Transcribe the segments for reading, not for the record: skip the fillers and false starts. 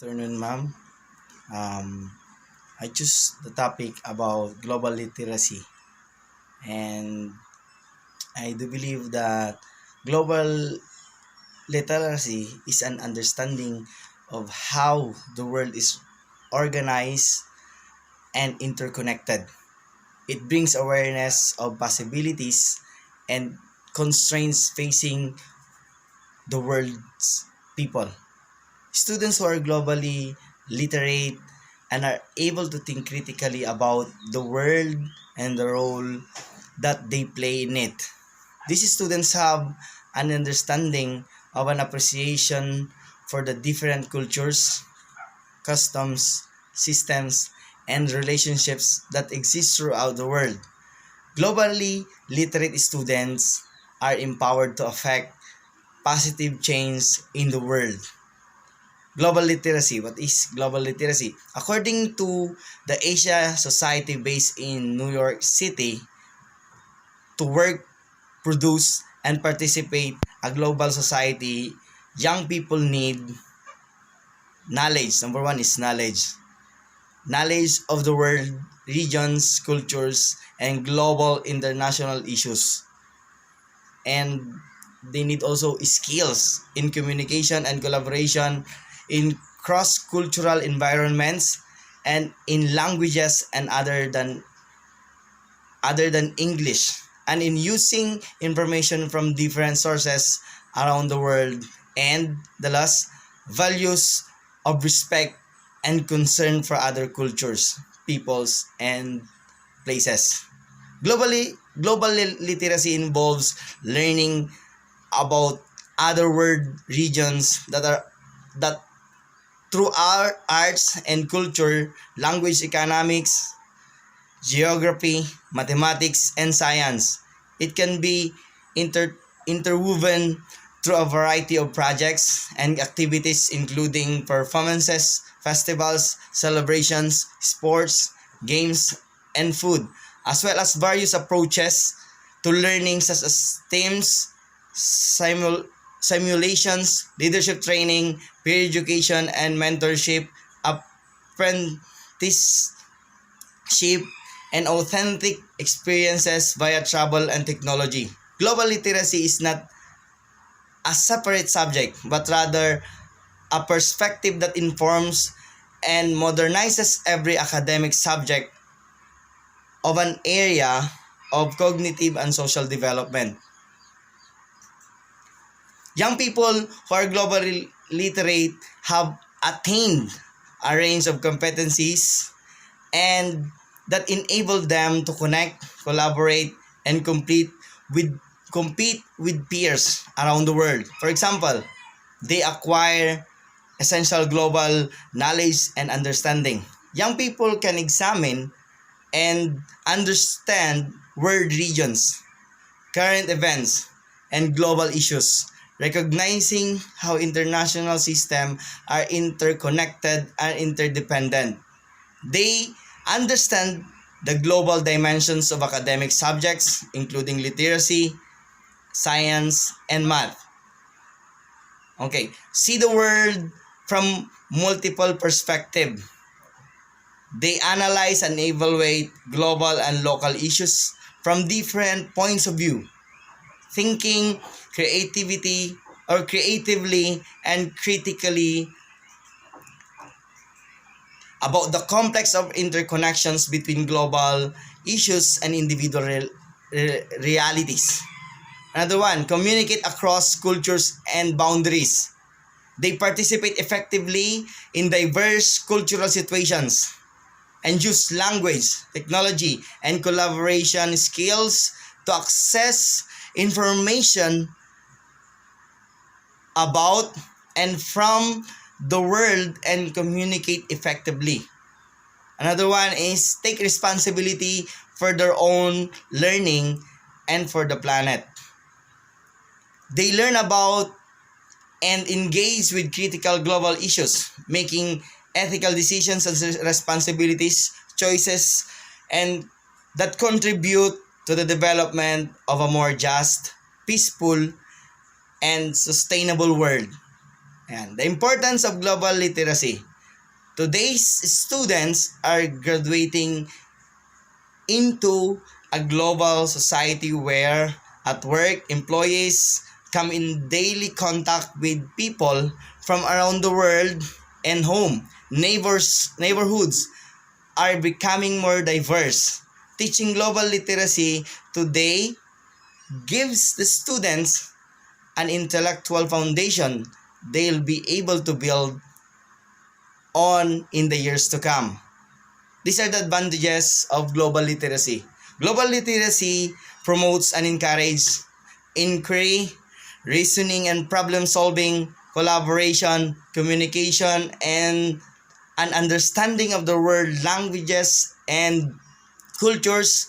Afternoon, ma'am. Um, I choose the topic about global literacy, and I do believe that global literacy is an understanding of how the world is organized and interconnected. It brings awareness of possibilities and constraints facing the world's people. Students who are globally literate and are able to think critically about the world and the role that they play in it. These students have an understanding of an appreciation for the different cultures, customs, systems, and relationships that exist throughout the world. Globally literate students are empowered to affect positive change in the world. Global literacy. What is global literacy? According to the Asia Society based in New York City, to work, produce, and participate a global society, young people need knowledge. Number one is knowledge. Knowledge of the world, regions, cultures, and global international issues. And they need also skills in communication and collaboration in cross-cultural environments and in languages and other than English, and in using information from different sources around the world, and the last, values of respect and concern for other cultures, peoples, and places. Global literacy involves learning about other world regions that through our arts and culture, language, economics, geography, mathematics, and science. It can be interwoven through a variety of projects and activities including performances, festivals, celebrations, sports, games, and food, as well as various approaches to learning such as themes, simulations, leadership training, peer education, and mentorship, apprenticeship, and authentic experiences via travel and technology. Global literacy is not a separate subject, but rather a perspective that informs and modernizes every academic subject of an area of cognitive and social development. Young people who are globally literate have attained a range of competencies and that enable them to connect, collaborate, and compete with peers around the world. For example, they acquire essential global knowledge and understanding. Young people can examine and understand world regions, current events, and global issues, recognizing how international systems are interconnected and interdependent. They understand the global dimensions of academic subjects, including literacy, science, and math. Okay, see the world from multiple perspectives. They analyze and evaluate global and local issues from different points of view, thinking creatively and critically about the complex of interconnections between global issues and individual realities. Another one, communicate across cultures and boundaries. They participate effectively in diverse cultural situations and use language, technology, and collaboration skills to access information about and from the world and communicate effectively. Another one is take responsibility for their own learning and for the planet. They learn about and engage with critical global issues, making ethical decisions and responsibilities, choices, and that contribute to the development of a more just, peaceful, and sustainable world. And the importance of global literacy. Today's students are graduating into a global society where at work, employees come in daily contact with people from around the world, and home, neighborhoods are becoming more diverse. Teaching global literacy today gives the students an intellectual foundation they'll be able to build on in the years to come. These are the advantages of global literacy. Global literacy promotes and encourages inquiry, reasoning and problem solving, collaboration, communication, and an understanding of the world, languages, and cultures,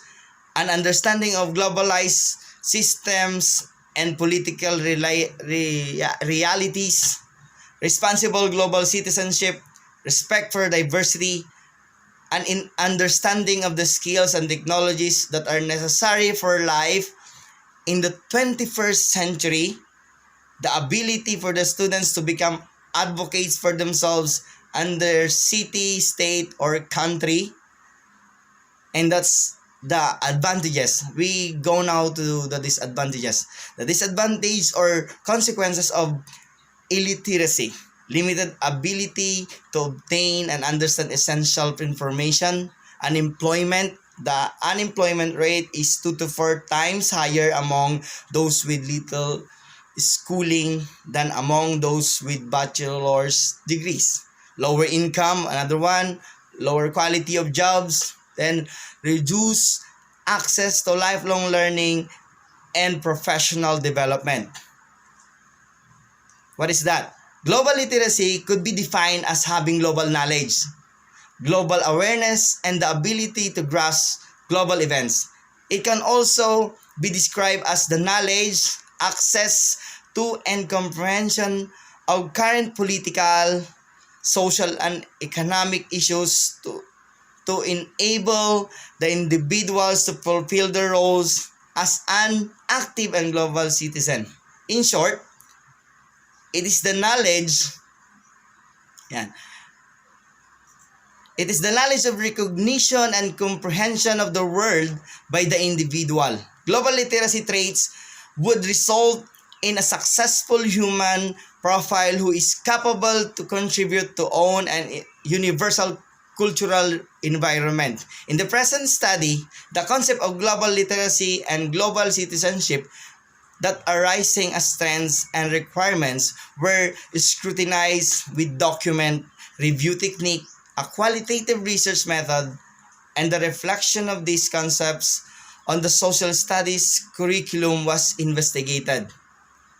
an understanding of globalized systems and political realities, responsible global citizenship, respect for diversity, and in understanding of the skills and technologies that are necessary for life in the 21st century, the ability for the students to become advocates for themselves and their city, state, or country. And that's the advantages. We go now to the disadvantages. The disadvantage or consequences of illiteracy: limited ability to obtain and understand essential information, unemployment. The unemployment rate is 2 to 4 times higher among those with little schooling than among those with bachelor's degrees. Lower income, another one, lower quality of jobs, then reduce access to lifelong learning and professional development. What is that? Global literacy could be defined as having global knowledge, global awareness, and the ability to grasp global events. It can also be described as the knowledge, access to, and comprehension of current political, social, and economic issues to enable the individuals to fulfill their roles as an active and global citizen. In short, it is the knowledge, yan, it is the knowledge of recognition and comprehension of the world by the individual. Global literacy traits would result in a successful human profile who is capable to contribute to own an universal cultural environment. In the present study, the concept of global literacy and global citizenship that arising as trends and requirements were scrutinized with document review technique, a qualitative research method, and the reflection of these concepts on the social studies curriculum was investigated.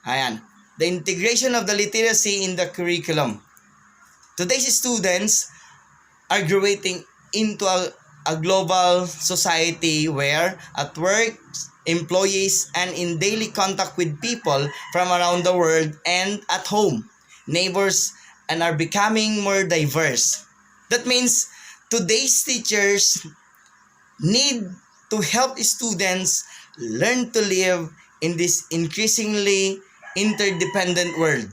Ayan. The integration of the literacy in the curriculum. Today's students are graduating into a global society where at work, employees, and in daily contact with people from around the world, and at home, neighbors, and are becoming more diverse. That means today's teachers need to help students learn to live in this increasingly interdependent world.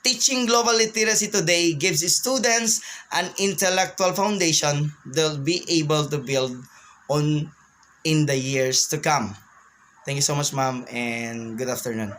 Teaching global literacy today gives students an intellectual foundation they'll be able to build on in the years to come. Thank you so much, ma'am, and good afternoon.